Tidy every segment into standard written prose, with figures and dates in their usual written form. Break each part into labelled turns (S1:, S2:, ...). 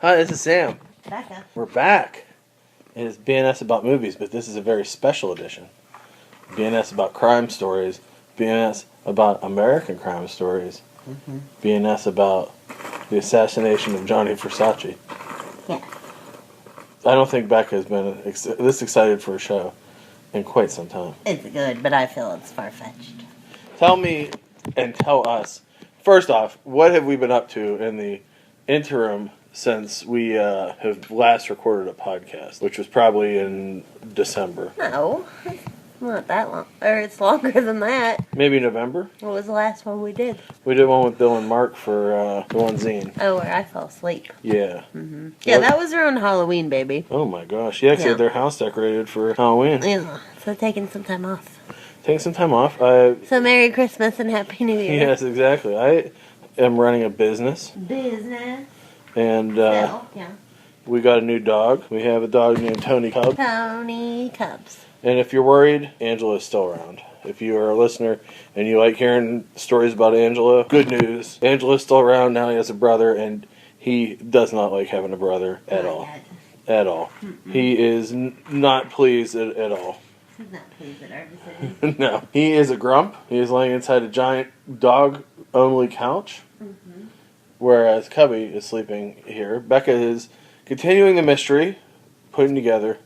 S1: Hi, this is Sam.
S2: Becca.
S1: We're back. It is BNS about movies, but this is a very special edition. BNS about crime stories. BNS about American crime stories. BNS about the assassination of Gianni Versace.
S2: Yeah.
S1: I don't think Becca has been this excited for a show in quite some time.
S2: It's good, but I feel it's far-fetched.
S1: Tell me and tell us, first off, what have we been up to in the interim since we have last recorded a podcast, which was probably in December.
S2: No, it's not that long. Or it's longer than that.
S1: Maybe November?
S2: What was the last one we did?
S1: We did one with Bill and Mark for the one zine.
S2: Oh, where I fell asleep.
S1: Yeah.
S2: Mm-hmm. Yeah, that was around Halloween, baby.
S1: Oh my gosh. You actually had their house decorated for Halloween.
S2: Yeah, so taking some time off.
S1: Taking some time off.
S2: So Merry Christmas and Happy New Year.
S1: Yes, exactly. I am running a business. And we got a new dog. We have a dog named Tony Cub.
S2: Tony Cubs.
S1: And if you're worried, Angela is still around. If you are a listener and you like hearing stories about Angela, good news. Angela's still around. Now he has a brother, and he does not like having a brother at all. At all. Mm-mm. He is not pleased at all.
S2: He's not pleased at our decision.
S1: No. He is a grump. He is laying inside a giant dog-only couch. Mm-hmm. Whereas Cubby is sleeping here. Becca is continuing the mystery, putting together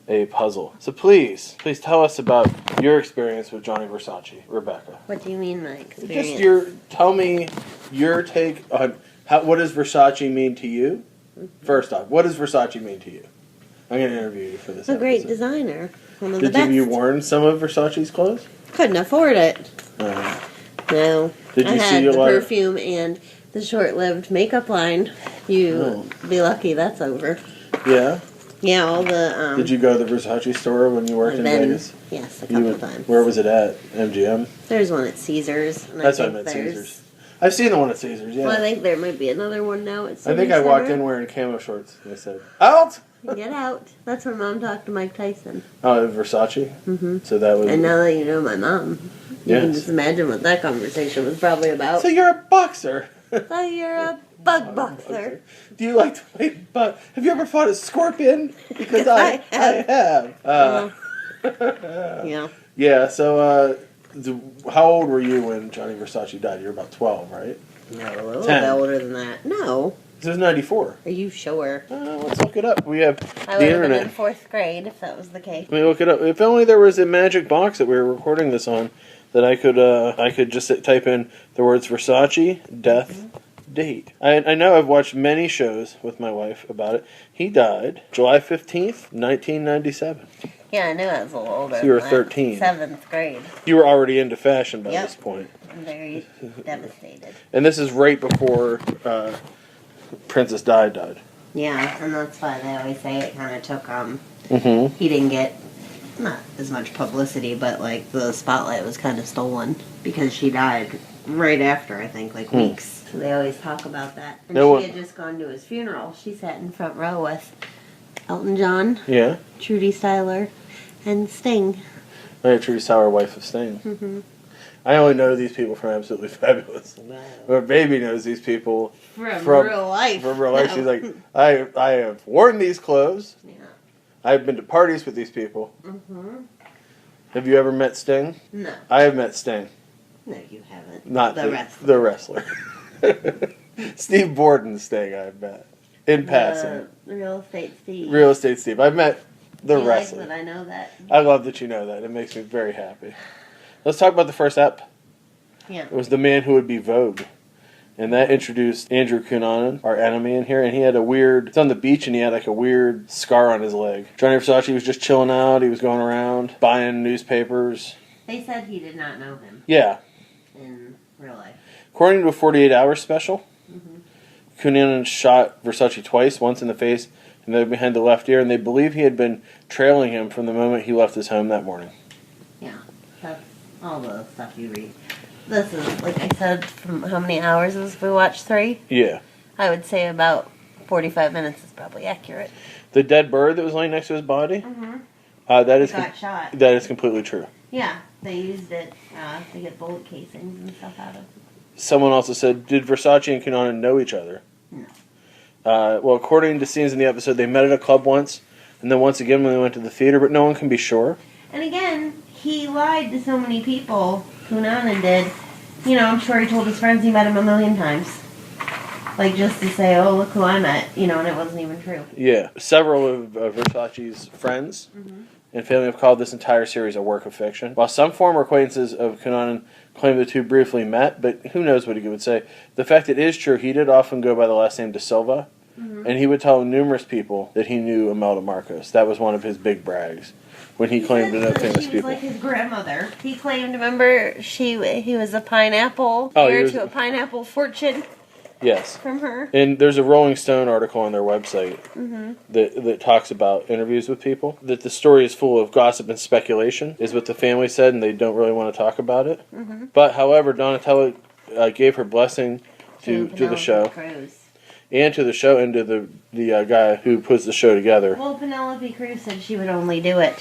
S1: a puzzle. So please tell us about your experience with Gianni Versace, Rebecca.
S2: What do you mean, my experience?
S1: Tell me your take on what does Versace mean to you? Mm-hmm. First off, what does Versace mean to you? I'm going to interview you for this episode.
S2: A great designer. One of the best.
S1: Have you worn some of Versace's clothes?
S2: Couldn't afford it. No.
S1: Did you
S2: I
S1: see
S2: had
S1: a
S2: the
S1: lot
S2: perfume and the short-lived makeup line. Be lucky that's over.
S1: Yeah?
S2: Yeah, all the...
S1: Did you go to the Versace store when you worked in Vegas?
S2: Yes, a couple times.
S1: Where was it at? MGM?
S2: There's one at Caesars. And
S1: That's what I meant, Caesars. I've seen the one at Caesars, yeah.
S2: Well, I think there might be another one now at Caesars.
S1: I think I walked in wearing camo shorts. And I said, out!
S2: Get out. That's where Mom talked to Mike Tyson.
S1: Oh, Versace?
S2: Mm-hmm.
S1: So that was...
S2: And now that you know my mom, you can just imagine what that conversation was probably about.
S1: So you're a boxer.
S2: So you're a bug boxer.
S1: Do you like to fight have you ever fought a scorpion? Because I have.
S2: Yeah.
S1: Yeah, so how old were you when Gianni Versace died? You were about 12, right?
S2: No, a little bit older than that. No.
S1: This was 94.
S2: Are you sure?
S1: Let's look it up. We have
S2: I
S1: the
S2: would
S1: internet.
S2: have been in 4th grade if that was the case.
S1: Let me look it up. If only there was a magic box that we were recording this on, that I could just type in the words Versace, death, date. I know I've watched many shows with my wife about it. He died July 15th, 1997.
S2: Yeah, I knew I was a little older.
S1: So you were 13.
S2: 7th grade.
S1: You were already into fashion by this point.
S2: I'm very devastated.
S1: And this is right before Princess Di died.
S2: Yeah, and that's why they always say it kind of took,
S1: Mm-hmm.
S2: he didn't get, not as much publicity, but, like, the spotlight was kind of stolen because she died right after, I think, like, weeks. So they always talk about that. And she had just gone to his funeral. She sat in front row with Elton John, Trudy Styler, and Sting.
S1: Oh, yeah, Trudy Styler, wife of Sting. Mm-hmm. I only know these people from Absolutely Fabulous. Wow. But Baby knows these people
S2: from real life.
S1: From real life. No. She's like, I have worn these clothes. Yeah. I've been to parties with these people. Mm-hmm. Have you ever met Sting? No. I have met Sting.
S2: No, you haven't.
S1: Not
S2: the wrestler.
S1: The wrestler. Steve Borden's Sting I've met. In passing.
S2: Real Estate Steve.
S1: Real Estate Steve. I've met the wrestler.
S2: Like that I know that.
S1: I love that you know that. It makes me very happy. Let's talk about the first ep.
S2: Yeah.
S1: It was The Man Who Would Be Vogue. And that introduced Andrew Cunanan, our enemy in here, and he had it's on the beach, and he had like a weird scar on his leg. Gianni Versace was just chilling out. He was going around, buying newspapers.
S2: They said he did not know him.
S1: Yeah.
S2: In real life.
S1: According to a 48 Hours special, Cunanan shot Versace twice, once in the face and then behind the left ear, and they believe he had been trailing him from the moment he left his home that morning.
S2: Yeah, that's all the stuff you read. This is, like I said, from how many hours was we watched 3?
S1: Yeah.
S2: I would say about 45 minutes is probably accurate.
S1: The dead bird that was laying next to his body?
S2: Mm-hmm.
S1: Got
S2: shot.
S1: That is completely true.
S2: Yeah, they used it to get bullet casings and stuff out of it.
S1: Someone also said, did Versace and Cunanan know each other?
S2: No.
S1: Well, according to scenes in the episode, they met at a club once, and then once again when they went to the theater, but no one can be sure.
S2: And again, he lied to so many people, Cunanan did. You know, I'm sure he told his friends he met him a million times. Like, just to say, oh, look who I met, you know, and it wasn't even true.
S1: Yeah. Several of Versace's friends and family have called this entire series a work of fiction. While some former acquaintances of Cunanan claim the two briefly met, but who knows what he would say. The fact it is true, he did often go by the last name De Silva, and he would tell numerous people that he knew Imelda Marcos. That was one of his big brags when he claimed to know famous people.
S2: She was like his grandmother. He claimed, remember, he was a pineapple,
S1: heir
S2: to a pineapple fortune.
S1: Yes.
S2: From her.
S1: And there's a Rolling Stone article on their website that talks about interviews with people. That the story is full of gossip and speculation, is what the family said, and they don't really want to talk about it. But, however, Donatella gave her blessing to the show.
S2: Cruz.
S1: And to the show, and to the guy who puts the show together.
S2: Well, Penelope Cruz said she would only do it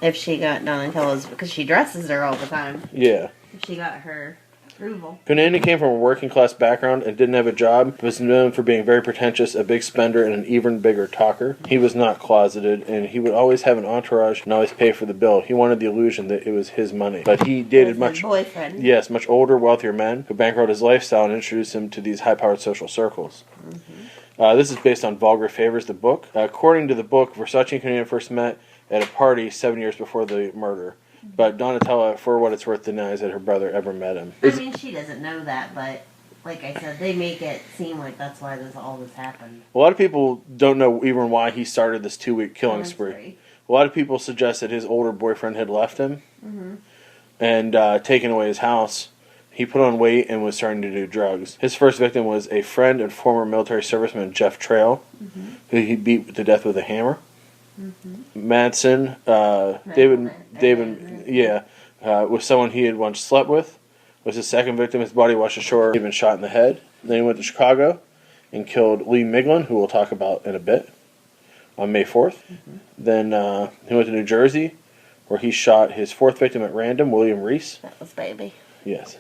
S2: if she got Donatella's, because she dresses her all the time.
S1: Yeah.
S2: If she got her approval.
S1: Cunanan came from a working class background and didn't have a job. He was known for being very pretentious, a big spender, and an even bigger talker. He was not closeted, and he would always have an entourage and always pay for the bill. He wanted the illusion that it was his money. But he dated much older, wealthier men who bankrolled his lifestyle and introduced him to these high-powered social circles. This is based on Vulgar Favors, the book. According to the book, Versace and Cunanan first met at a party 7 years before the murder. But Donatella, for what it's worth, denies that her brother ever met him.
S2: I mean, she doesn't know that, but like I said, they make it seem like that's why all this happened.
S1: A lot of people don't know even why he started this 2-week killing spree. A lot of people suggest that his older boyfriend had left him and taken away his house. He put on weight and was starting to do drugs. His first victim was a friend and former military serviceman, Jeff Trail, who he beat to death with a hammer. Madsen, David, was someone he had once slept with. Was his second victim. His body washed ashore. He'd been shot in the head. Then he went to Chicago and killed Lee Miglin, who we'll talk about in a bit, on May 4th. Then he went to New Jersey, where he shot his fourth victim at random, William Reese.
S2: That was baby.
S1: Yes.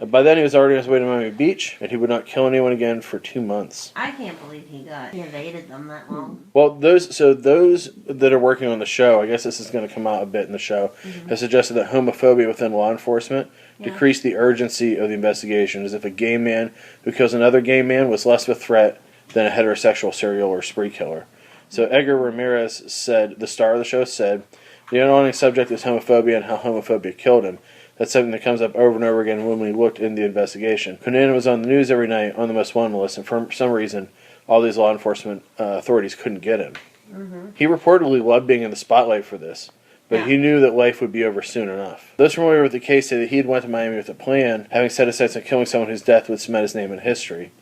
S1: By then he was already on his way to Miami Beach, and he would not kill anyone again for 2 months.
S2: I can't believe he evaded them that long.
S1: Well, those that are working on the show, I guess this is going to come out a bit in the show, have suggested that homophobia within law enforcement decreased the urgency of the investigation, as if a gay man who kills another gay man was less of a threat than a heterosexual serial or spree killer. So Edgar Ramirez said, the star of the show said, the underlying subject is homophobia and how homophobia killed him. That's something that comes up over and over again when we looked in the investigation. Cunanan was on the news every night on the most wanted list, and for some reason, all these law enforcement authorities couldn't get him. He reportedly loved being in the spotlight for this, but he knew that life would be over soon enough. Those familiar with the case say that he had went to Miami with a plan, having set his sights on killing someone whose death would cement his name in history.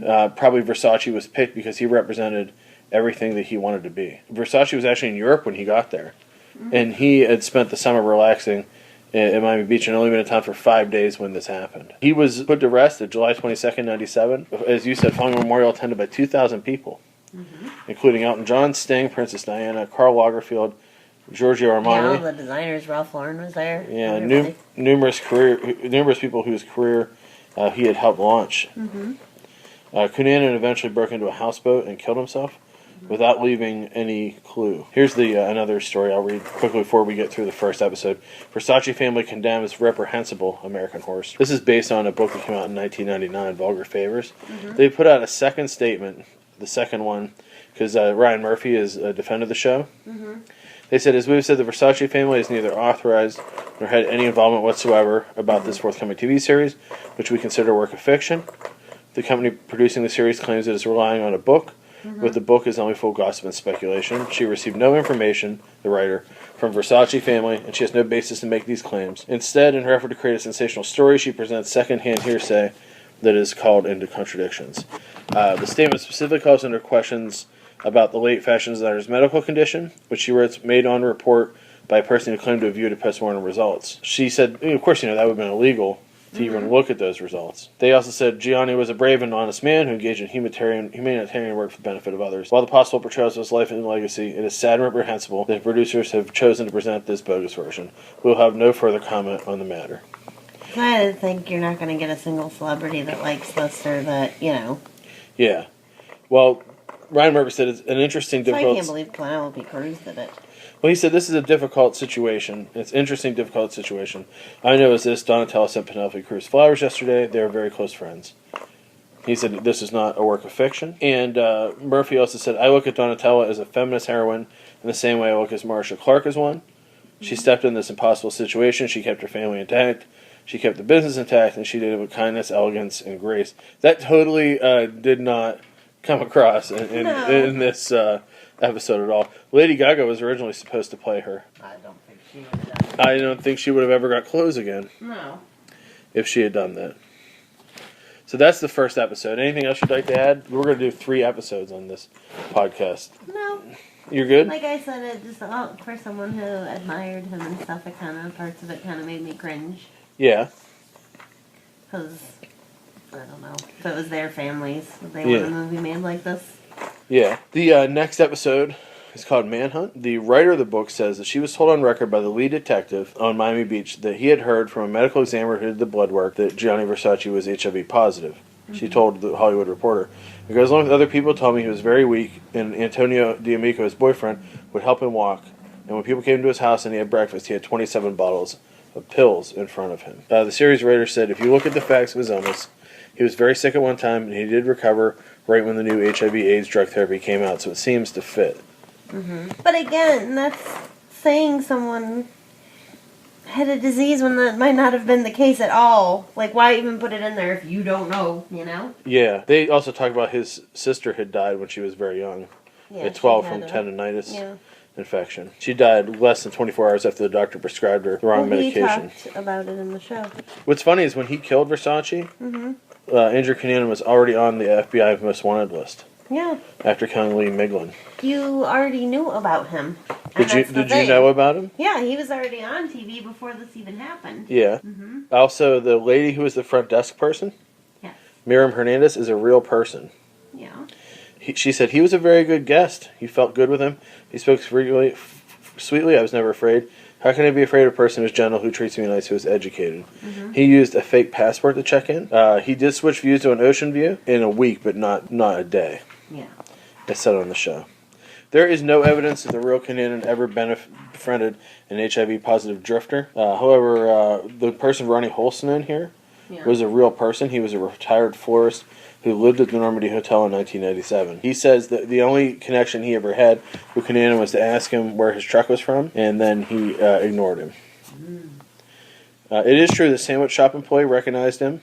S1: Probably Versace was picked because he represented everything that he wanted to be. Versace was actually in Europe when he got there, and he had spent the summer relaxing in Miami Beach and only been in town for 5 days when this happened. He was put to rest at July 22nd, 1997. As you said, following a memorial attended by 2,000 people, including Elton John, Sting, Princess Diana, Karl Lagerfeld, Giorgio Armani.
S2: Yeah, all the designers. Ralph Lauren was there.
S1: Yeah, numerous people whose career he had helped launch. Cunanan eventually broke into a houseboat and killed himself without leaving any clue. Here's the another story I'll read quickly before we get through the first episode. Versace family condemns reprehensible American horse. This is based on a book that came out in 1999, Vulgar Favors. They put out a second statement, the second one, because Ryan Murphy is a defender of the show. They said, as we've said, the Versace family is neither authorized nor had any involvement whatsoever about this forthcoming TV series, which we consider a work of fiction. The company producing the series claims it is relying on a book, but the book is only full gossip and speculation. She received no information, the writer, from Versace family, and she has no basis to make these claims. Instead, in her effort to create a sensational story, she presents second-hand hearsay that is called into contradictions. The statement specifically calls into questions about the late fashion designer's medical condition, which she writes made on report by a person who claimed to have viewed a post-mortem results. She said, of course, that would have been illegal to even look at those results. They also said Gianni was a brave and honest man who engaged in humanitarian work for the benefit of others. While the possible portrayals of his life and legacy, it is sad and reprehensible that producers have chosen to present this bogus version. We'll have no further comment on the matter.
S2: I think you're not going to get a single celebrity that likes this or that,
S1: Yeah. Well, Ryan Murphy said it's an interesting,
S2: So
S1: difficult...
S2: I can't believe Penelope Cruz did it.
S1: Well, he said this is a difficult situation. It's interesting, difficult situation. I know is this. Donatella sent Penelope Cruz flowers yesterday. They are very close friends. He said this is not a work of fiction. And Murphy also said, I look at Donatella as a feminist heroine in the same way I look at Marsha Clark as one. She stepped in this impossible situation. She kept her family intact. She kept the business intact, and she did it with kindness, elegance, and grace. That totally did not come across in this episode at all. Lady Gaga was originally supposed to play her.
S2: I don't think she would have done that.
S1: I don't think she would have ever got clothes again.
S2: No.
S1: If she had done that. So that's the first episode. Anything else you'd like to add? We're going to do 3 episodes on this podcast.
S2: No.
S1: You're good?
S2: Like I said, it just for someone who admired him and stuff, it kind of, parts of it kind of made me cringe.
S1: Yeah.
S2: Because, I don't know, if it was their families, would they want a movie made like this?
S1: Yeah. The next episode is called Manhunt. The writer of the book says that she was told on record by the lead detective on Miami Beach that he had heard from a medical examiner who did the blood work that Gianni Versace was HIV positive. Mm-hmm. She told the Hollywood Reporter. It goes along with other people told me he was very weak, and Antonio D'Amico, his boyfriend, would help him walk. And when people came to his house and he had breakfast, he had 27 bottles of pills in front of him. The series writer said, if you look at the facts of his illness, he was very sick at one time, and he did recover right when the new HIV/AIDS drug therapy came out, so it seems to fit.
S2: Mm-hmm. But again, that's saying someone had a disease when that might not have been the case at all. Like, why even put it in there if you don't know, you know?
S1: Yeah. They also talk about his sister had died when she was very young. At 12 from tendinitis infection. She died less than 24 hours after the doctor prescribed her the wrong medication.
S2: He talked about it in the show.
S1: What's funny is when he killed Versace, Andrew Cunanan was already on the FBI Most Wanted list.
S2: Yeah.
S1: After killing Lee Miglin.
S2: You already knew about him.
S1: Did you know about him?
S2: Yeah, he was already on TV before this even happened.
S1: Yeah. Mm-hmm. Also, the lady who was the front desk person, Miriam Hernandez, is a real person.
S2: Yeah.
S1: She said he was a very good guest. You felt good with him. He spoke sweetly. I was never afraid. How can I be afraid of a person who's gentle, who treats me nice, who is educated? Mm-hmm. He used a fake passport to check in. He did switch views to an ocean view in a week, but not a day.
S2: Yeah.
S1: It's said on the show. There is no evidence that the real Cunanan ever befriended an HIV-positive drifter. However, the person running Holston in here was a real person. He was a retired florist who lived at the Normandy Hotel in 1997. He says that the only connection he ever had with Cunanan was to ask him where his truck was from, and then he ignored him. It is true the sandwich shop employee recognized him,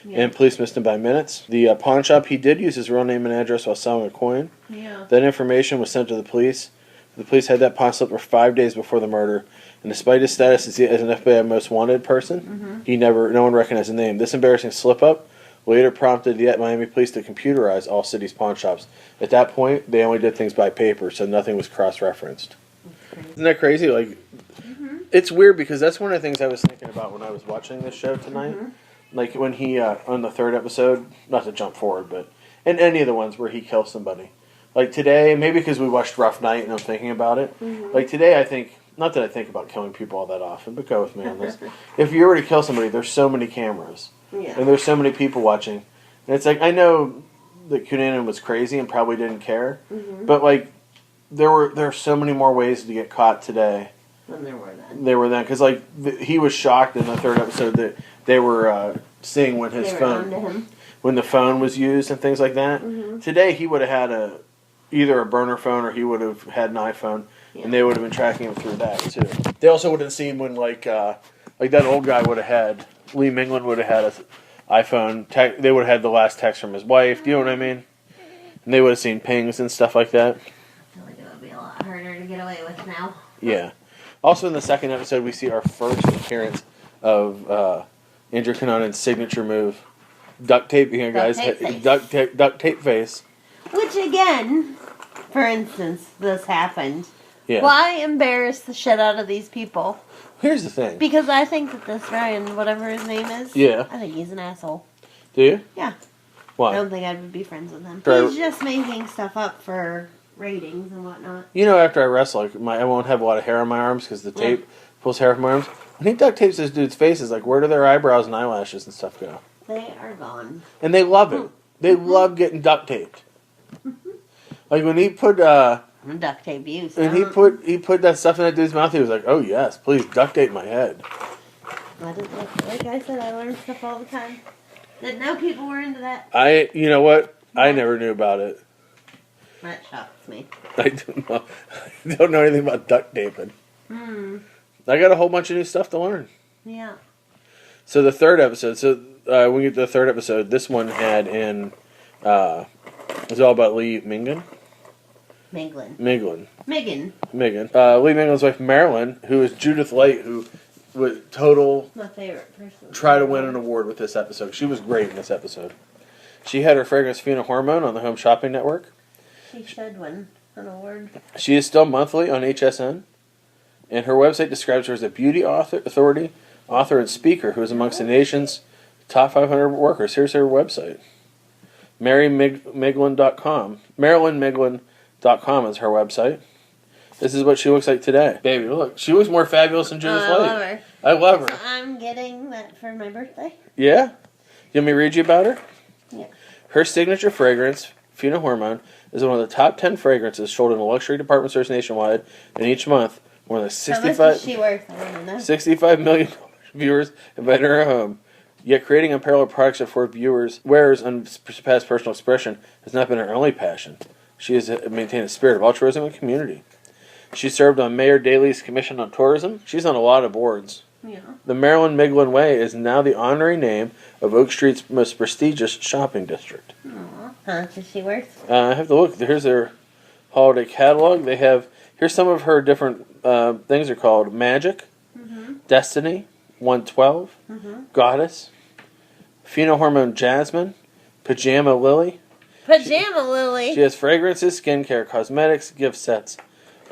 S1: and police missed him by minutes. The pawn shop, he did use his real name and address while selling a coin. Yeah. That information was sent to the police. The police had that pawn slip for 5 days before the murder, and despite his status as an FBI Most Wanted person, no one recognized his name. This embarrassing slip-up later prompted the Miami police to computerize all city's pawn shops. At that point, they only did things by paper, so nothing was cross-referenced. Isn't that crazy? Like, it's weird because that's one of the things I was thinking about when I was watching this show tonight. Like when he, on the 3rd episode, not to jump forward, but in any of the ones where he kills somebody. Like today, maybe because we watched Rough Night and I'm thinking about it. Like today, I think, not that I think about killing people all that often, but go with me on this. If you were to kill somebody, there's so many cameras. Yeah. And there's so many people watching. And it's like, I know that Cunanan was crazy and probably didn't care. But like, there are so many more ways to get caught today
S2: than there were then.
S1: Because like, he was shocked in the 3rd episode that they were seeing when his phone, when the phone was used and things like that. Today, he would have had either a burner phone or he would have had an iPhone, and they would have been tracking him through that too. They also would have seen when like that old guy would have had, Lee Miglin would have had an iPhone. They would have had the last text from his wife. Do you know what I mean? And they would have seen pings and stuff like that.
S2: I feel like it would be a lot harder to get away with now.
S1: Yeah. Also, in the 2nd episode, we see our first appearance of Andrew Cunanan's signature move, duct tape. Here, guys, duct tape face. Which
S2: again, for instance, this happened.
S1: Yeah.
S2: Why embarrass the shit out of these people?
S1: Here's the thing.
S2: Because I think that this Ryan, whatever his name is, I think he's an asshole.
S1: Do you?
S2: Yeah.
S1: Why?
S2: I don't think I would be friends with him. He's just making stuff up for ratings and whatnot.
S1: You know, after I wrestle, I won't have a lot of hair on my arms because the tape pulls hair from my arms. When he duct tapes this dude's faces, like, where do their eyebrows and eyelashes and stuff go?
S2: They are gone.
S1: And they love it. They love getting duct taped. Like when he put
S2: duct tape use.
S1: and he put that stuff in that dude's mouth, he was like, "Oh yes, please duct tape my head."
S2: Like I said, I learn stuff all the time. Didn't know people were into that.
S1: You know what? I never knew about it.
S2: That shocks me.
S1: I don't know anything about duct taping. I got a whole bunch of new stuff to learn.
S2: Yeah.
S1: So the third episode. So when we get to the third episode, this one had in. It was all about Lee Mingan.
S2: Megan.
S1: Lee Mingan's wife Marilyn, who is Judith Light, who was
S2: my favorite person.
S1: Try to win an award with this episode. She was great in this episode. She had her fragrance Fina Hormone on the Home Shopping Network.
S2: She should win an award.
S1: She is still monthly on HSN, and her website describes her as a beauty authority, and speaker who is amongst the nation's top 500 workers. Here's her website. MarilynMiglin.com. MarilynMiglin.com is her website. This is what she looks like today. Baby, look. She looks more fabulous than Judith Light. I love her.
S2: So I'm getting that for my birthday.
S1: Yeah? You want me to read you about her?
S2: Yeah.
S1: Her signature fragrance, Fina Hormone, is one of the top 10 fragrances sold in luxury department stores nationwide, and each month, more than 65,
S2: How much is she worth? I want to know.
S1: 65 million viewers invite her home. Yet creating unparalleled products that afford wearers unsurpassed personal expression has not been her only passion. She has maintained a spirit of altruism and community. She served on Mayor Daley's Commission on Tourism. She's on a lot of boards.
S2: Yeah.
S1: The Marilyn Miglin Way is now the honorary name of Oak Street's most prestigious shopping district.
S2: Aww. How much is she worth?
S1: I have to look. Here's their holiday catalog. Here's some of her different things are called Magic, Destiny, 112, Goddess, Fina Hormone Jasmine, Pajama Lily.
S2: Lily.
S1: She has fragrances, skincare, cosmetics, gift sets,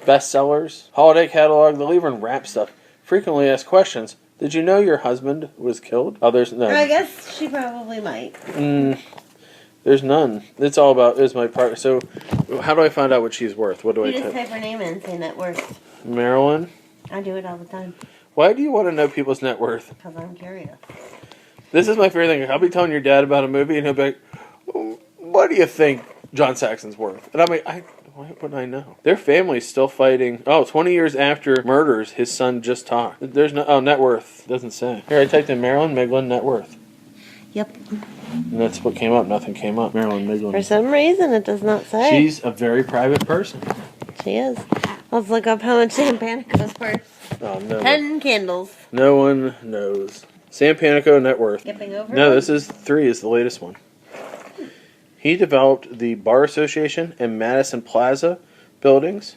S1: bestsellers, holiday catalog. They'll even wrap stuff. Frequently asked questions. Did you know your husband was killed? Oh, there's no.
S2: I guess she probably might.
S1: There's none. It's all about is my part. So, how do I find out what she's worth? What do I
S2: just type her name in and say net worth.
S1: Marilyn.
S2: I do it all the time.
S1: Why do you want to know people's net worth?
S2: Because I'm curious.
S1: This is my favorite thing. I'll be telling your dad about a movie, and he'll be like, "What do you think John Saxon's worth?" And I'm like, why wouldn't I know? Their family's still fighting. 20 years after murders, his son just talked. There's no net worth. Doesn't say. Here, I typed in Marilyn Miglin net worth.
S2: Yep.
S1: And that's what came up. Nothing came up. Marilyn Miglin.
S2: For some reason, it does not say.
S1: She's a very private person.
S2: She is. Let's look up how much Sam Panico's worth.
S1: Oh, no.
S2: 10 candles.
S1: No one knows. Sam Panico net worth.
S2: Skipping over.
S1: No, this is 3 is the latest one. He developed the Bar Association and Madison Plaza buildings.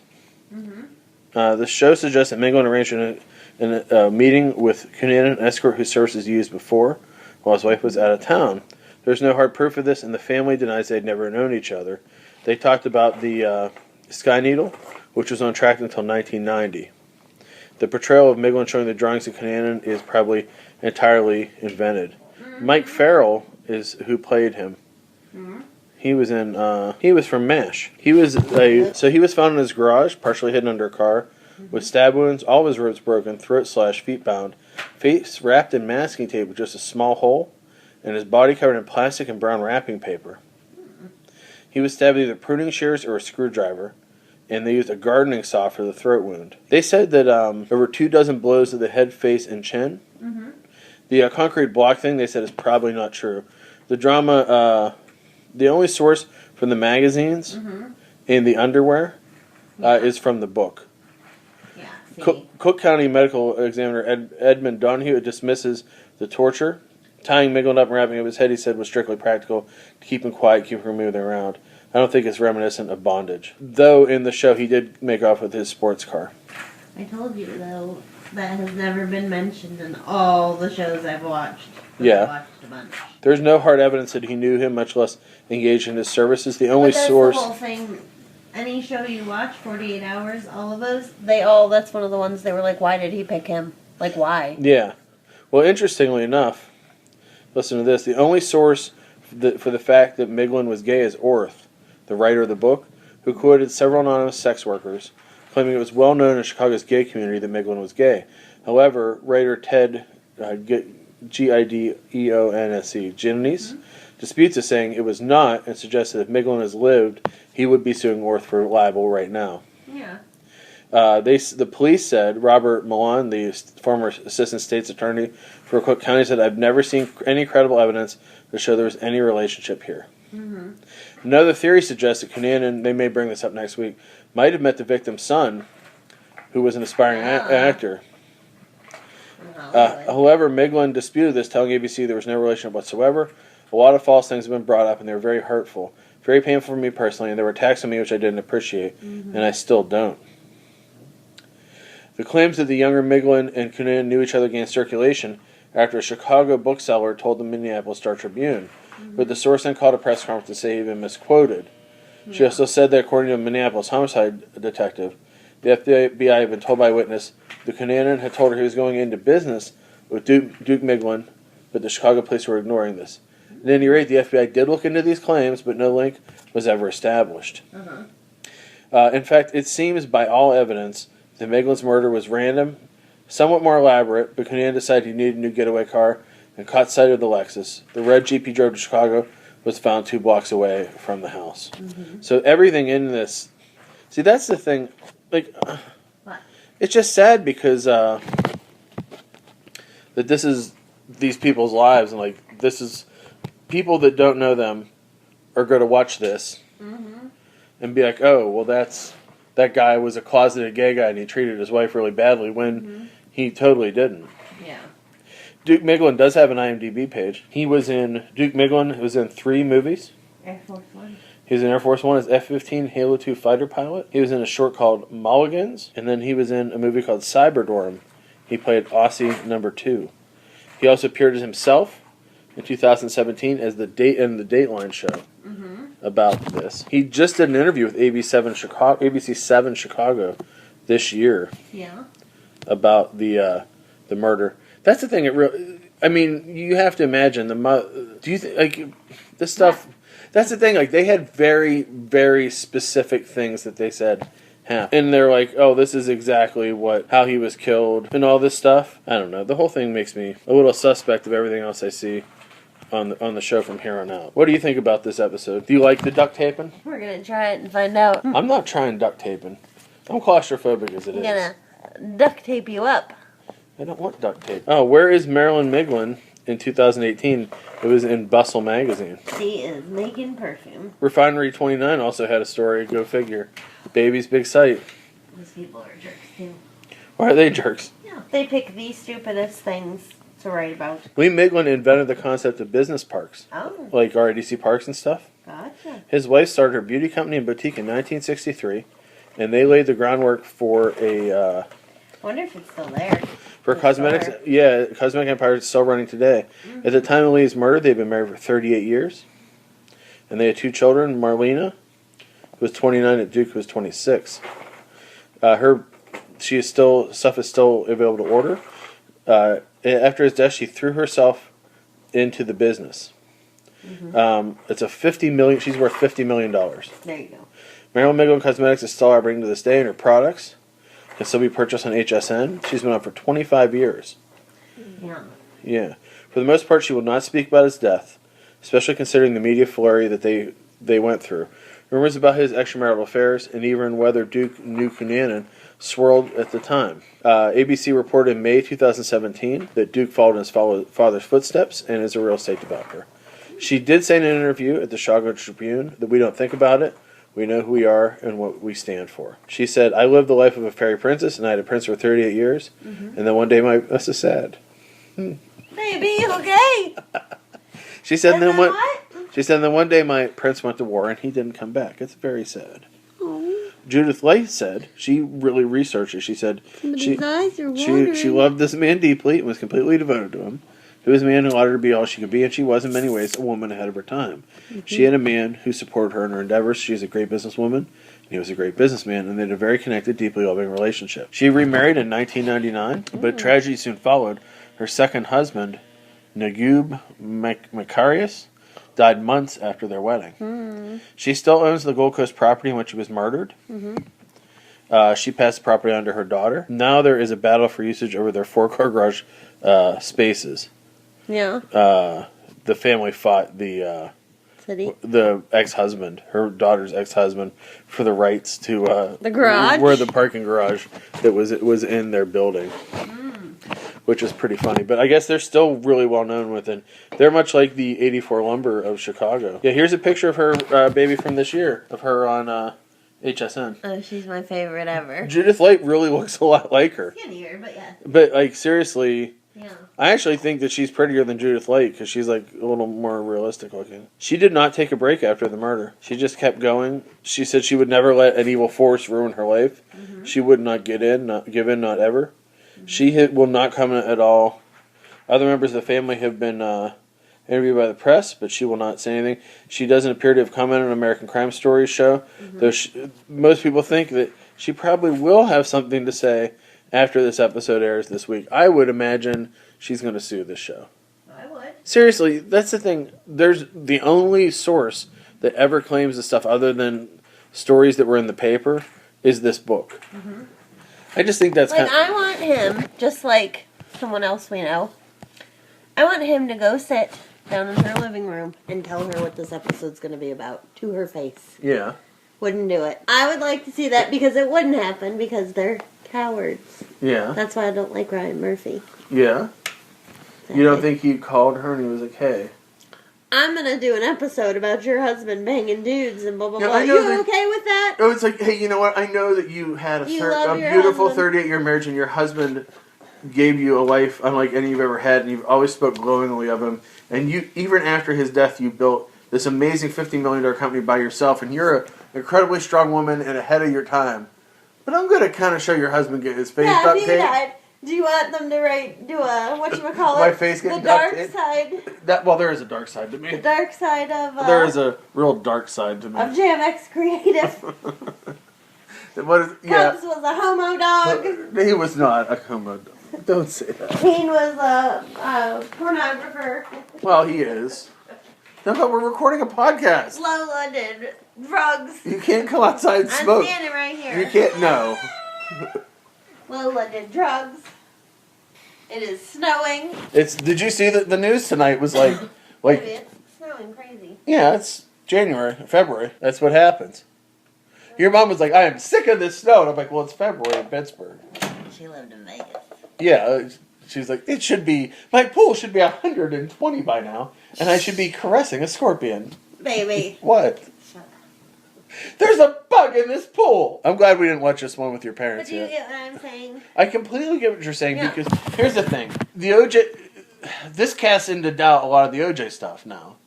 S1: The show suggests that Miglin arranged a meeting with Cunanan, an escort whose services used before, while his wife was out of town. There's no hard proof of this, and the family denies they'd never known each other. They talked about the Sky Needle, which was on track until 1990. The portrayal of Miglin showing the drawings of Cunanan is probably entirely invented. Mike Farrell is who played him. He was in. He was from MASH. He was found in his garage, partially hidden under a car, with stab wounds, all of his ribs broken, throat slashed, feet bound, face wrapped in masking tape with just a small hole, and his body covered in plastic and brown wrapping paper. He was stabbed with either pruning shears or a screwdriver, and they used a gardening saw for the throat wound. They said that there were 24 blows to the head, face, and chin. The concrete block thing, they said, is probably not true. The drama. The only source from the magazines and the underwear is from the book. Yeah, Cook County Medical Examiner Edmund Donahue dismisses the torture. Tying Miglin up and wrapping up his head, he said, was strictly practical to keep him quiet, keep him from moving around. I don't think it's reminiscent of bondage. Though in the show he did make off with his sports car.
S2: I told you, though, that has never been mentioned in all the shows I've watched.
S1: Yeah.
S2: I've watched a bunch.
S1: There's no hard evidence that he knew him, much less engaged in his services. The only source.
S2: The whole thing. Any show you watch, 48 Hours, all of those, that's one of the ones they were like, why did he pick him? Like, why?
S1: Yeah. Well, interestingly enough, listen to this. The only source for the fact that Miglin was gay is Orth, the writer of the book, who quoted several anonymous sex workers, claiming it was well known in Chicago's gay community that Miglin was gay. However, writer Ted Gideonse, Giannis, disputes this, saying it was not, and suggests that if Miglin has lived he would be suing Orth for libel right now.
S2: Yeah.
S1: The police said, Robert Milan, the former assistant state's attorney for Cook County, said, "I've never seen any credible evidence to show there was any relationship here." Mm-hmm. Another theory suggests that Cunanan, they may bring this up next week, might have met the victim's son, who was an aspiring actor. However, Miglin disputed this, telling ABC there was no relationship whatsoever. A lot of false things have been brought up, and they were very hurtful. Very painful for me personally, and there were attacks on me which I didn't appreciate, and I still don't. The claims that the younger Miglin and Cunanan knew each other gained circulation after a Chicago bookseller told the Minneapolis Star-Tribune, but the source then called a press conference to say he'd been misquoted. Yeah. She also said that according to a Minneapolis homicide detective, the FBI had been told by a witness that Cunanan had told her he was going into business with Duke Miglin, but the Chicago police were ignoring this. At any rate, the FBI did look into these claims, but no link was ever established. In fact, it seems by all evidence that Miglin's murder was random, somewhat more elaborate, but Cunanan decided he needed a new getaway car and caught sight of the Lexus. The red Jeep he drove to Chicago was found 2 blocks away from the house. So everything in this... See, that's the thing. Like, it's just sad because that this is these people's lives, and like this is people that don't know them are going to watch this and be like, "Oh, well, that guy was a closeted gay guy and he treated his wife really badly," when he totally didn't. Yeah. Duke Miglin does have an IMDb page. Duke Miglin was in 3 movies.
S2: Air Force One.
S1: He was in Air Force One as F-15 Halo 2 fighter pilot. He was in a short called Mulligans, and then he was in a movie called Cyberdorm. He played Aussie number 2. He also appeared as himself in 2017 as the Dateline show about this. He just did an interview with ABC 7 Chicago this year. Yeah. About the murder. That's the thing. I mean, you have to imagine do you think like this stuff? Yeah. That's the thing. Like they had very, very specific things that they said happened, and they're like, "Oh, this is exactly how he was killed," and all this stuff. I don't know. The whole thing makes me a little suspect of everything else I see on the show from here on out. What do you think about this episode? Do you like the duct taping?
S2: We're gonna try it and find out.
S1: I'm not trying duct taping. I'm claustrophobic as it is.
S2: I'm gonna duct tape you up.
S1: I don't want duct tape. Oh, where is Marilyn Miglin in 2018? It was in Bustle magazine.
S2: She is making perfume.
S1: Refinery 29 also had a story. Go figure. Baby's big sight.
S2: These people are jerks too.
S1: Why are they jerks?
S2: Yeah, they pick the stupidest things to write about.
S1: Lee Miglin invented the concept of business parks.
S2: Oh.
S1: Like RIDC parks and stuff.
S2: Gotcha.
S1: His wife started her beauty company and boutique in 1963, and they laid the groundwork for
S2: I wonder if it's still there.
S1: For cosmetics, yeah, Cosmetic Empire is still running today. At the time of Lee's murder, they'd been married for 38 years. And they had 2 children, Marlena, who was 29, and Duke, who was 26. Stuff is still available to order. After his death, she threw herself into the business. It's a $50 million, she's worth $50 million.
S2: There you go.
S1: Marilyn Miglin Cosmetics is still operating to this day, and her products can still be purchased on HSN. She's been on for 25 years.
S2: Yeah.
S1: Yeah. For the most part, she will not speak about his death, especially considering the media flurry that they went through. Rumors about his extramarital affairs and even whether Duke knew Cunanan swirled at the time. ABC reported in May 2017 that Duke followed in his father's footsteps and is a real estate developer. She did say in an interview at the Chicago Tribune that we don't think about it. We know who we are and what we stand for. She said, "I lived the life of a fairy princess, and I had a prince for 38 years. And then one day this is sad.
S2: Baby, okay.
S1: She said, then one day my prince went to war, and he didn't come back. It's very sad." Judith Leigh said, she really researched it. She said, she loved this man deeply and was completely devoted to him. He was a man who allowed her to be all she could be, and she was, in many ways, a woman ahead of her time. She had a man who supported her in her endeavors. She was a great businesswoman, and he was a great businessman, and they had a very connected, deeply loving relationship. She remarried in 1999, but tragedy soon followed. Her second husband, Nagub Macarius, died months after their wedding. She still owns the Gold Coast property in which she was murdered. She passed the property on to her daughter. Now there is a battle for usage over their 4-car garage spaces. Yeah. The family fought the
S2: City?
S1: The ex-husband, her daughter's ex-husband, for the rights to
S2: the garage,
S1: where the parking garage that was in their building, which is pretty funny. But I guess they're still really well known within. They're much like the '84 Lumber of Chicago. Yeah, here's a picture of her baby from this year of her on HSN.
S2: Oh, she's my favorite ever.
S1: Judith Light really looks a lot like her.
S2: Skinnier, but yeah.
S1: But like seriously.
S2: Yeah.
S1: I actually think that she's prettier than Judith Light because she's like a little more realistic looking. She did not take a break after the murder. She just kept going. She said she would never let an evil force ruin her life. Mm-hmm. She would not give in, not ever. Mm-hmm. She will not comment at all. Other members of the family have been interviewed by the press, but she will not say anything. She doesn't appear to have commented on American Crime Stories show, though most people think that she probably will have something to say after this episode airs this week. I would imagine she's going to sue this show.
S2: I would.
S1: Seriously, that's the thing. There's the only source that ever claims the stuff other than stories that were in the paper is this book. Mm-hmm. I just think that's
S2: like, I want him, just like someone else we know, I want him to go sit down in her living room and tell her what this episode's going to be about to her face.
S1: Yeah.
S2: Wouldn't do it. I would like to see that because it wouldn't happen because they're cowards.
S1: Yeah.
S2: That's why I don't like Ryan Murphy.
S1: Yeah. You don't think he called her and he was like, hey,
S2: I'm going to do an episode about your husband banging dudes and blah, blah,
S1: yeah,
S2: blah. You okay with that?
S1: Oh, it's like, hey, you know what? I know that you had a beautiful 38-year marriage and your husband gave you a life unlike any you've ever had, and you've always spoke glowingly of him. And you, even after his death, you built this amazing $50 million company by yourself, and you're an incredibly strong woman and ahead of your time. But I'm going to kind of show your husband get his face duct tape.
S2: Died. Do you want them to do a, whatchamacallit?
S1: My face getting
S2: the dark side.
S1: There is a dark side to me.
S2: The dark side of...
S1: there is a real dark side to me.
S2: Of JMX Creative. Cubs was a homo dog.
S1: He was not a homo dog. Don't say that.
S2: Kane was a pornographer.
S1: Well, he is. No, but we're recording a podcast.
S2: Lola did drugs.
S1: You can't come outside and smoke.
S2: I'm standing right here.
S1: You can't, no.
S2: Lola did drugs. It is snowing.
S1: Did you see that the news tonight was like
S2: Maybe it's snowing crazy.
S1: Yeah, it's January, February. That's what happens. Your mom was like, I am sick of this snow. And I'm like, well, it's February in Pittsburgh.
S2: She lived in Vegas.
S1: Yeah, she's like, my pool should be 120 by now, and I should be caressing a scorpion.
S2: Baby.
S1: What?
S2: Shut up.
S1: There's a bug in this pool. I'm glad we didn't watch this one with your parents.
S2: But do you get what I'm saying?
S1: I completely get what you're saying, because here's the thing. The OJ, this casts into doubt a lot of the OJ stuff now.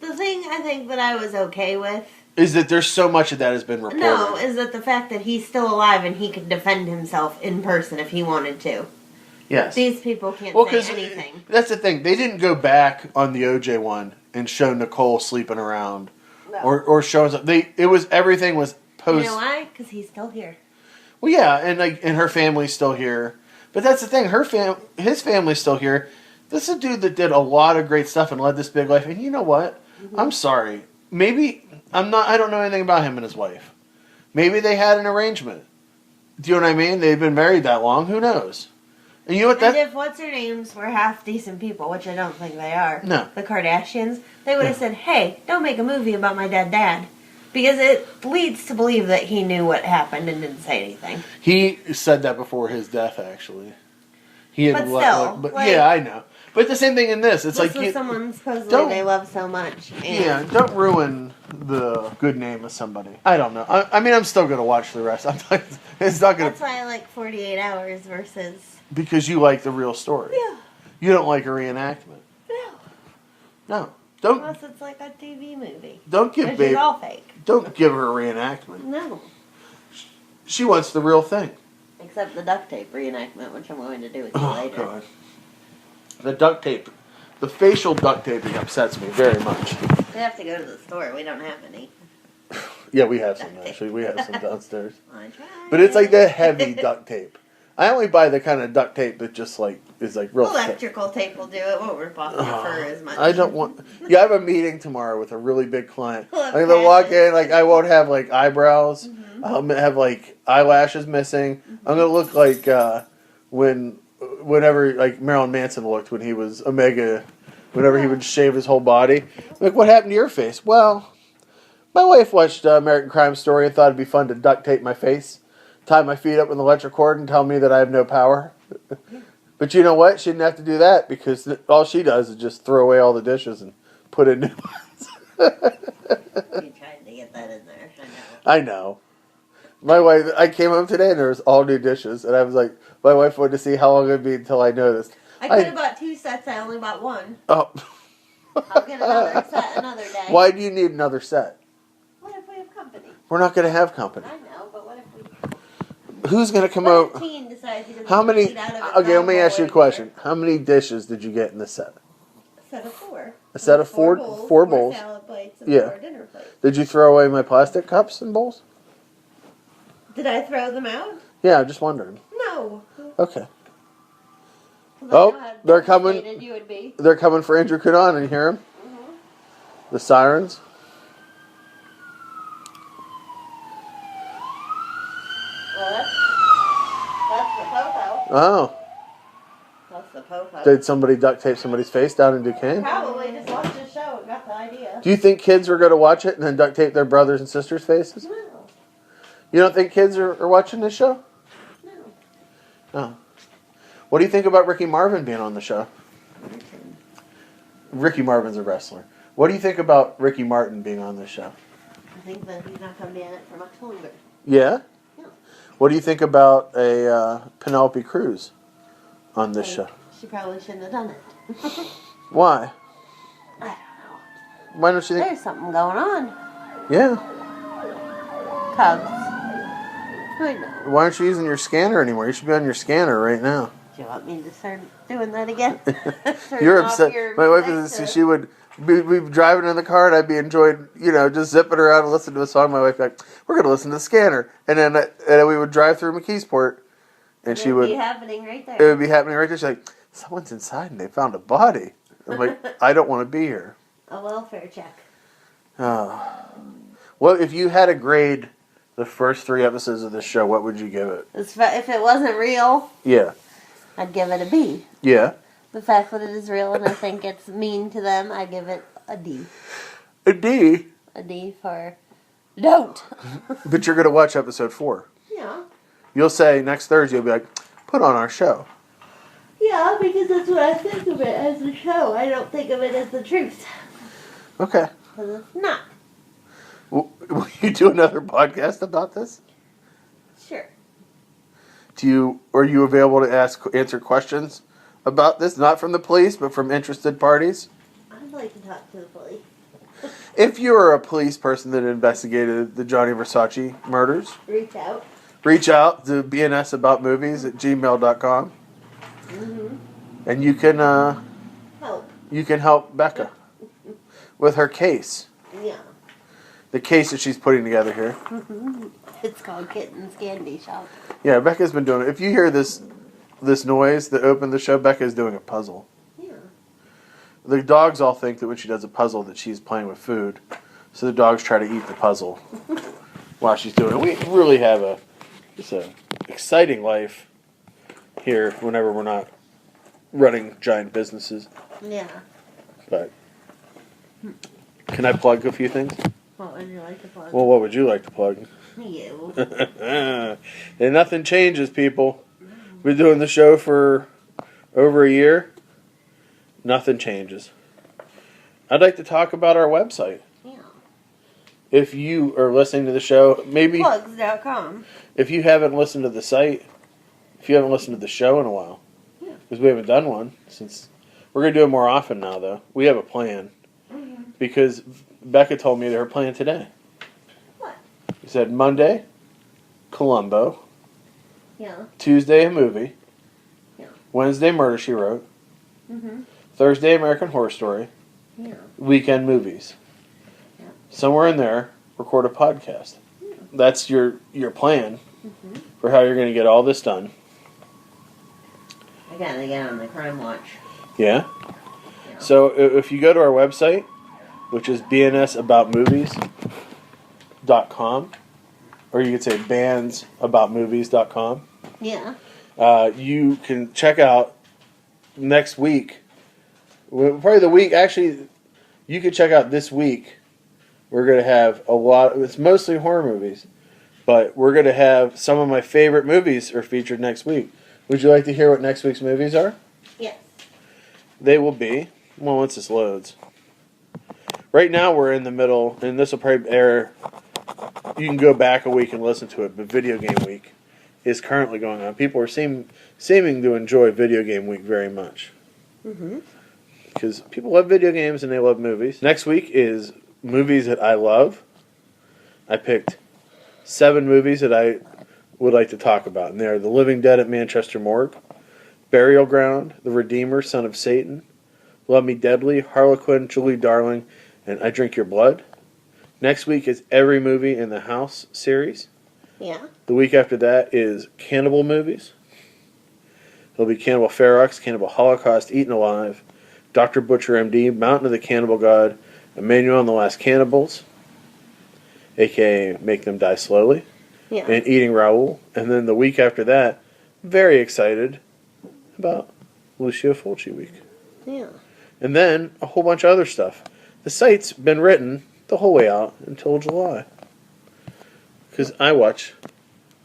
S2: The thing I think that I was okay with
S1: is that there's so much of that has been reported.
S2: No, is that the fact that he's still alive and he could defend himself in person if he wanted to.
S1: Yes.
S2: These people can't say anything.
S1: That's the thing. They didn't go back on the OJ one and show Nicole sleeping around. No. Or show us. Everything was post.
S2: You know why? Because he's still here.
S1: Well, yeah, and her family's still here. But that's the thing. His family's still here. This is a dude that did a lot of great stuff and led this big life. And you know what? Mm-hmm. I'm sorry. Maybe I don't know anything about him and his wife. Maybe they had an arrangement. Do you know what I mean? They've been married that long. Who knows? And you know what?
S2: And if what's-her-names were half decent people, which I don't think they are,
S1: no,
S2: the Kardashians, they would have said, hey, don't make a movie about my dad. Because it leads to believe that he knew what happened and didn't say anything.
S1: He said that before his death, actually.
S2: But
S1: yeah, I know. But the same thing in this. It's
S2: this
S1: like
S2: was someone supposedly they love so much.
S1: Yeah, don't ruin the good name of somebody. I don't know. I mean, I'm still going to watch the rest. It's not going to...
S2: That's why I like 48 Hours versus...
S1: Because you like the real story.
S2: Yeah.
S1: You don't like a reenactment. No. Don't.
S2: Unless it's like a TV movie.
S1: Don't give
S2: Which is all fake.
S1: Don't give her a reenactment.
S2: No.
S1: She wants the real thing.
S2: Except the duct tape reenactment, which I'm going to do with you later. God.
S1: The duct tape. The facial duct taping upsets me very much.
S2: We have to go to the store. We don't have any.
S1: Yeah, we have some actually. We have some downstairs.
S2: I tried.
S1: But it's like the heavy duct tape. I only buy the kind of duct tape that just is real
S2: electrical tape will do it. Won't rip off your fur as much.
S1: I don't want... Yeah, I have a meeting tomorrow with a really big client. I'm going to walk in, I won't have, eyebrows. Mm-hmm. I'll have, eyelashes missing. Mm-hmm. I'm going to look like whenever Marilyn Manson looked when he was a mega whenever he would shave his whole body. Like, what happened to your face? Well, my wife watched American Crime Story and thought it'd be fun to duct tape my face, tie my feet up with an electric cord, and tell me that I have no power. But you know what? She didn't have to do that because all she does is just throw away all the dishes and put in new ones.
S2: You tried to get that in there.
S1: I know. My wife, I came home today and there was all new dishes, and I was like, my wife wanted to see how long it would be until I noticed.
S2: I could have bought 2 sets. I only bought 1.
S1: Oh.
S2: I'll get another set another day.
S1: Why do you need another set?
S2: What if we have company?
S1: We're not going to have company.
S2: I know, but what if we...
S1: Who's going to come
S2: what
S1: over?
S2: If Teen decides he doesn't
S1: How many?
S2: eat out of it
S1: Okay, let me ask you a question. How many dishes did you get in this set?
S2: A set of 4.
S1: A set of 4
S2: bowls.
S1: 4 bowls.
S2: 4 salad plates and
S1: Yeah.
S2: 4 dinner plates.
S1: Did you throw away my plastic cups and bowls?
S2: Did I throw them out?
S1: Yeah, I'm just wondering.
S2: No.
S1: Okay.
S2: Oh,
S1: they're coming.
S2: You would be.
S1: They're coming for Andrew Cunanan, and you hear them?
S2: Mm-hmm.
S1: The sirens.
S2: Well, that's the po-po.
S1: Oh.
S2: That's the po-po.
S1: Did somebody duct tape somebody's face down in Duquesne?
S2: Probably just watched the show and got the idea.
S1: Do you think kids are going to watch it and then duct tape their brothers and sisters' faces?
S2: No.
S1: You don't think kids are watching this show?
S2: No.
S1: Oh. What do you think about Ricky Marvin being on the show? Ricky Marvin's a wrestler. What do you think about Ricky Martin being on this show?
S2: I think that he's not going to be in it for much longer.
S1: Yeah?
S2: No.
S1: What do you think about a Penelope Cruz on this show?
S2: She probably shouldn't have done it.
S1: Why?
S2: I don't know.
S1: Why don't you think...
S2: There's something going on.
S1: Yeah.
S2: Cubs. I know.
S1: Why aren't you using your scanner anymore? You should be on your scanner right now.
S2: Do you want me to start doing that again?
S1: You're upset. My wife is. She would be driving in the car, and I'd be enjoying, just zipping around and listening to a song. My wife would be like, "We're gonna listen to the scanner," and then we would drive through McKeesport, and she would.
S2: It would be happening right there.
S1: It would be happening right there. She's like, "Someone's inside, and they found a body." I'm like, "I don't want to be here."
S2: A welfare check.
S1: Oh. Well, if you had to grade the first 3 episodes of this show, what would you give it?
S2: If it wasn't real,
S1: Yeah.
S2: I'd give it a B.
S1: Yeah.
S2: The fact that it is real and I think it's mean to them, I give it a D.
S1: A D?
S2: A D for don't.
S1: But you're going to watch episode 4.
S2: Yeah.
S1: You'll say next Thursday, you'll be like, put on our show.
S2: Yeah, because that's what I think of it as a show. I don't think of it as the truth.
S1: Okay.
S2: Because it's not.
S1: Will you do another podcast about this?
S2: Sure.
S1: Are you available to answer questions about this? Not from the police, but from interested parties?
S2: I'd like to talk to the police.
S1: If you are a police person that investigated the Gianni Versace murders,
S2: Reach out.
S1: reach out to bnsaboutmovies@gmail.com.
S2: Mm-hmm.
S1: And you can
S2: Help.
S1: help Becca with her case.
S2: Yeah.
S1: The case that she's putting together here.
S2: It's called Kitten's Candy Shop.
S1: Yeah, Becca's been doing it. If you hear this noise that opened the show, Becca's doing a puzzle.
S2: Yeah.
S1: The dogs all think that when she does a puzzle that she's playing with food. So the dogs try to eat the puzzle while she's doing it. We really have a exciting life here whenever we're not running giant businesses.
S2: Yeah.
S1: But can I plug a few things?
S2: What would you like to plug?
S1: Well, what would you like to plug?
S2: You.
S1: And nothing changes, people. We've been doing the show for over a year. Nothing changes. I'd like to talk about our website.
S2: Yeah.
S1: If you are listening to the show, maybe
S2: Plugs.com.
S1: if you haven't listened to the site, if you haven't listened to the show in a while, because we haven't done one since. We're going to do it more often now, though. We have a plan. Mm-hmm. Because Becca told me her plan today.
S2: What?
S1: She said Monday, Columbo.
S2: Yeah.
S1: Tuesday, a movie.
S2: Yeah.
S1: Wednesday, Murder, She Wrote.
S2: Mm-hmm.
S1: Thursday, American Horror Story.
S2: Yeah.
S1: Weekend movies.
S2: Yeah.
S1: Somewhere in there, record a podcast. Yeah. That's your plan for how you're going to get all this done.
S2: I gotta get on the Crime Watch.
S1: Yeah? So if you go to our website, which is bnsaboutmovies.com, or you could say bandsaboutmovies.com.
S2: Yeah.
S1: You can check out next week. Probably the week. Actually, you could check out this week. We're going to have a lot. It's mostly horror movies. But we're going to have some of my favorite movies are featured next week. Would you like to hear what next week's movies are?
S2: Yes.
S1: They will be, well, once this loads. Right now we're in the middle, and this will probably air, you can go back a week and listen to it, but Video Game Week is currently going on. People are seeming to enjoy Video Game Week very much.
S2: Mm-hmm.
S1: Because people love video games and they love movies. Next week is movies that I love. I picked 7 movies that I would like to talk about, and they are The Living Dead at Manchester Morgue, Burial Ground, The Redeemer, Son of Satan, Love Me Deadly, Harlequin, Julie Darling, and I Drink Your Blood. Next week is every movie in the House series.
S2: Yeah.
S1: The week after that is cannibal movies. It'll be Cannibal Ferox, Cannibal Holocaust, Eaten Alive, Dr. Butcher MD, Mountain of the Cannibal God, Emmanuel and the Last Cannibals, a.k.a. Make Them Die Slowly, and Eating Raoul. And then the week after that, very excited about Lucio Fulci week.
S2: Yeah.
S1: And then a whole bunch of other stuff. The site's been written the whole way out until July. Because I watch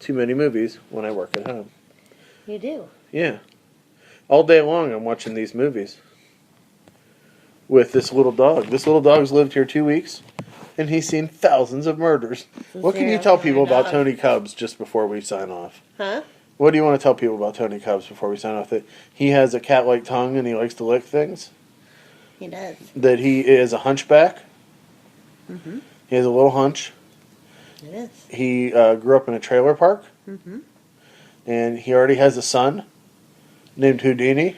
S1: too many movies when I work at home.
S2: You do?
S1: Yeah. All day long I'm watching these movies. With this little dog. This little dog's lived here 2 weeks. And he's seen thousands of murders. What can you tell people about Tony Cubs just before we sign off?
S2: Huh?
S1: What do you want to tell people about Tony Cubs before we sign off? That he has a cat-like tongue and he likes to lick things?
S2: He does.
S1: That he is a hunchback?
S2: Mm-hmm.
S1: He has a little hunch.
S2: It is.
S1: He grew up in a trailer park.
S2: Mm-hmm.
S1: And he already has a son named Houdini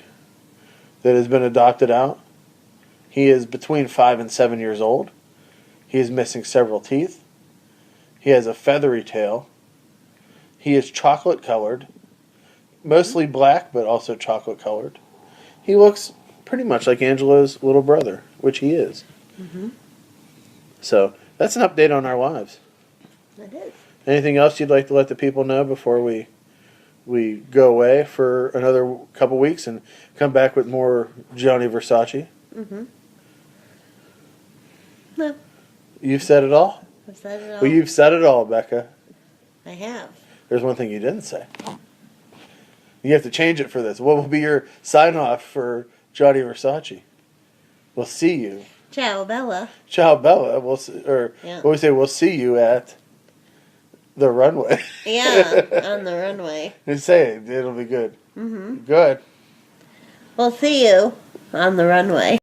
S1: that has been adopted out. He is between 5 and 7 years old. He is missing several teeth. He has a feathery tail. He is chocolate colored. Mostly black, but also chocolate colored. He looks pretty much like Angela's little brother, which he is.
S2: Mm-hmm.
S1: So, that's an update on our lives.
S2: It is.
S1: Anything else you'd like to let the people know before we go away for another couple weeks and come back with more Gianni Versace?
S2: Mm-hmm. No.
S1: You've said it all?
S2: I've said it all.
S1: Well, you've said it all, Becca.
S2: I have.
S1: There's one thing you didn't say. You have to change it for this. What will be your sign-off for Gianni Versace? We'll see you.
S2: Ciao, Bella.
S1: Ciao, Bella. What we say, we'll see you at the runway.
S2: Yeah, on the runway.
S1: And say it. It'll be good.
S2: Mm-hmm.
S1: Good.
S2: We'll see you on the runway.